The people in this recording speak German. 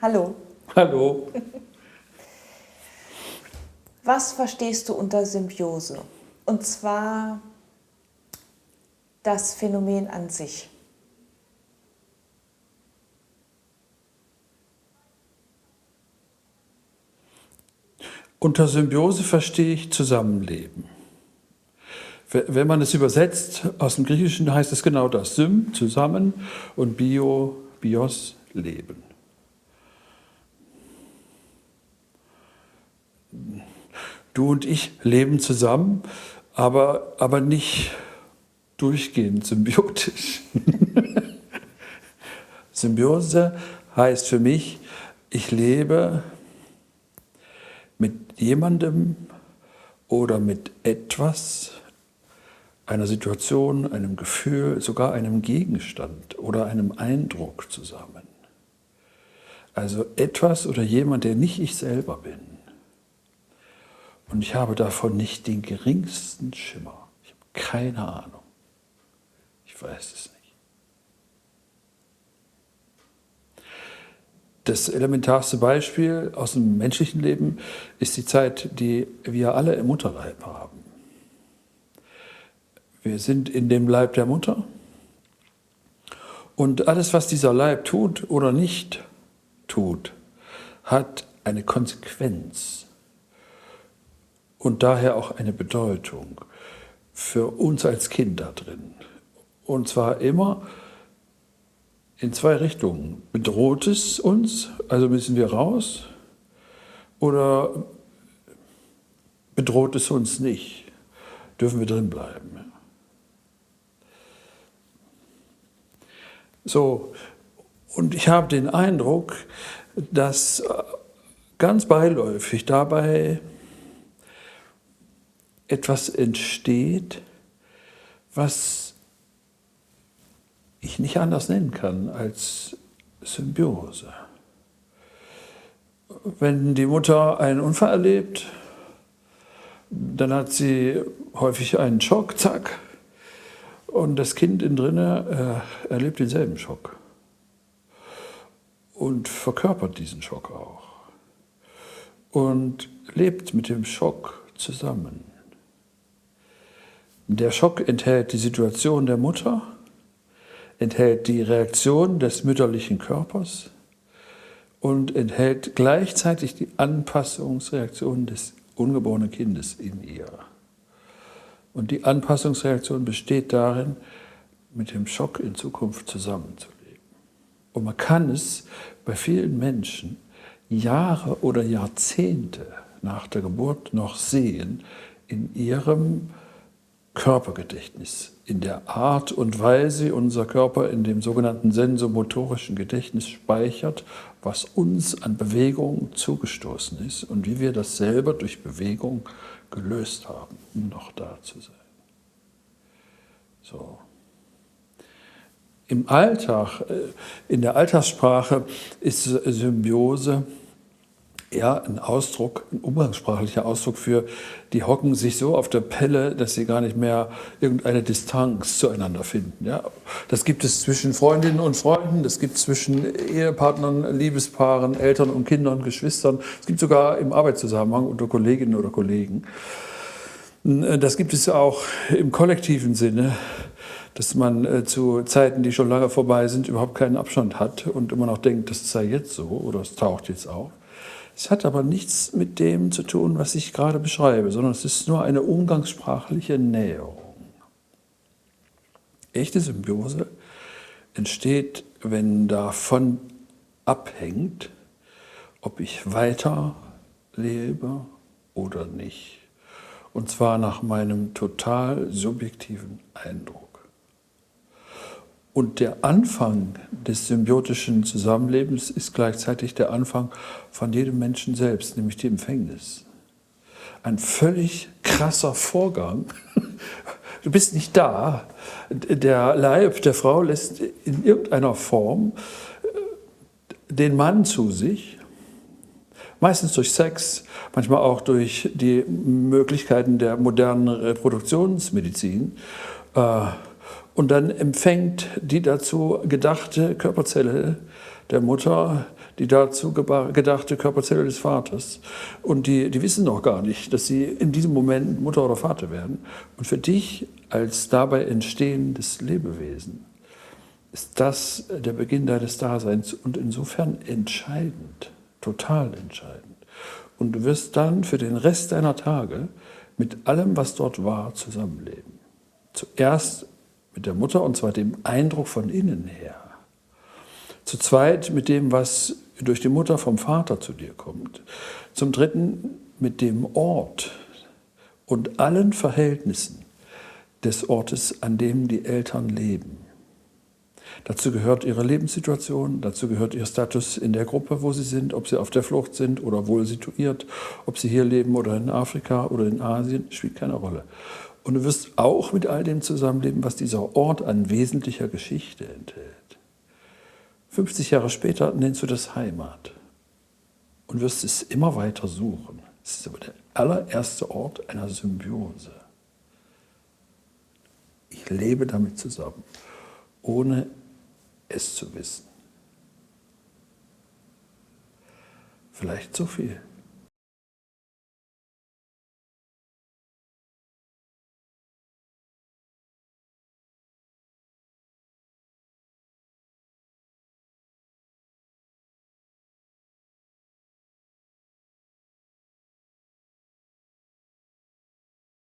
Hallo. Hallo. Was verstehst du unter Symbiose? Und zwar das Phänomen an sich. Unter Symbiose verstehe ich Zusammenleben. Wenn man es übersetzt, aus dem Griechischen heißt es genau das. Sym, zusammen, und bios, Leben. Du und ich leben zusammen, aber nicht durchgehend symbiotisch. Symbiose heißt für mich, ich lebe mit jemandem oder mit etwas, einer Situation, einem Gefühl, sogar einem Gegenstand oder einem Eindruck zusammen. Also etwas oder jemand, der nicht ich selber bin. Und ich habe davon nicht den geringsten Schimmer. Ich habe keine Ahnung. Ich weiß es nicht. Das elementarste Beispiel aus dem menschlichen Leben ist die Zeit, die wir alle im Mutterleib haben. Wir sind in dem Leib der Mutter und alles, was dieser Leib tut oder nicht tut, hat eine Konsequenz und daher auch eine Bedeutung für uns als Kind da drin. Und zwar immer in zwei Richtungen. Bedroht es uns, also müssen wir raus, oder bedroht es uns nicht, dürfen wir drin bleiben. So, und ich habe den Eindruck, dass ganz beiläufig dabei etwas entsteht, was ich nicht anders nennen kann als Symbiose. Wenn die Mutter einen Unfall erlebt, dann hat sie häufig einen Schock, zack, und das Kind innen drinne erlebt denselben Schock und verkörpert diesen Schock auch und lebt mit dem Schock zusammen. Der Schock enthält die Situation der Mutter, enthält die Reaktion des mütterlichen Körpers und enthält gleichzeitig die Anpassungsreaktion des ungeborenen Kindes in ihr. Und die Anpassungsreaktion besteht darin, mit dem Schock in Zukunft zusammenzuleben. Und man kann es bei vielen Menschen Jahre oder Jahrzehnte nach der Geburt noch sehen in ihrem Körpergedächtnis, in der Art und Weise unser Körper in dem sogenannten sensomotorischen Gedächtnis speichert, was uns an Bewegung zugestoßen ist und wie wir das selber durch Bewegung gelöst haben, um noch da zu sein. So. Im Alltag, in der Alltagssprache ist Symbiose eher ein Ausdruck, ein umgangssprachlicher Ausdruck für, die hocken sich so auf der Pelle, dass sie gar nicht mehr irgendeine Distanz zueinander finden. Ja? Das gibt es zwischen Freundinnen und Freunden, das gibt es zwischen Ehepartnern, Liebespaaren, Eltern und Kindern, Geschwistern. Es gibt sogar im Arbeitszusammenhang unter Kolleginnen oder Kollegen. Das gibt es auch im kollektiven Sinne, dass man zu Zeiten, die schon lange vorbei sind, überhaupt keinen Abstand hat und immer noch denkt, das sei jetzt so oder es taucht jetzt auf. Es hat aber nichts mit dem zu tun, was ich gerade beschreibe, sondern es ist nur eine umgangssprachliche Näherung. Echte Symbiose entsteht, wenn davon abhängt, ob ich weiter lebe oder nicht. Und zwar nach meinem total subjektiven Eindruck. Und der Anfang des symbiotischen Zusammenlebens ist gleichzeitig der Anfang von jedem Menschen selbst, nämlich die Empfängnis. Ein völlig krasser Vorgang. Du bist nicht da. Der Leib der Frau lässt in irgendeiner Form den Mann zu sich, meistens durch Sex, manchmal auch durch die Möglichkeiten der modernen Reproduktionsmedizin. Und dann empfängt die dazu gedachte Körperzelle der Mutter die dazu gedachte Körperzelle des Vaters. Und die wissen noch gar nicht, dass sie in diesem Moment Mutter oder Vater werden. Und für dich als dabei entstehendes Lebewesen ist das der Beginn deines Daseins und insofern entscheidend, total entscheidend. Und du wirst dann für den Rest deiner Tage mit allem, was dort war, zusammenleben. Zuerst mit der Mutter, und zwar dem Eindruck von innen her. Zu zweit mit dem, was durch die Mutter vom Vater zu dir kommt. Zum dritten mit dem Ort und allen Verhältnissen des Ortes, an dem die Eltern leben. Dazu gehört ihre Lebenssituation, dazu gehört ihr Status in der Gruppe, wo sie sind, ob sie auf der Flucht sind oder wohl situiert, ob sie hier leben oder in Afrika oder in Asien, spielt keine Rolle. Und du wirst auch mit all dem zusammenleben, was dieser Ort an wesentlicher Geschichte enthält. 50 Jahre später nennst du das Heimat und wirst es immer weiter suchen. Es ist aber der allererste Ort einer Symbiose. Ich lebe damit zusammen, ohne es zu wissen. Vielleicht so viel.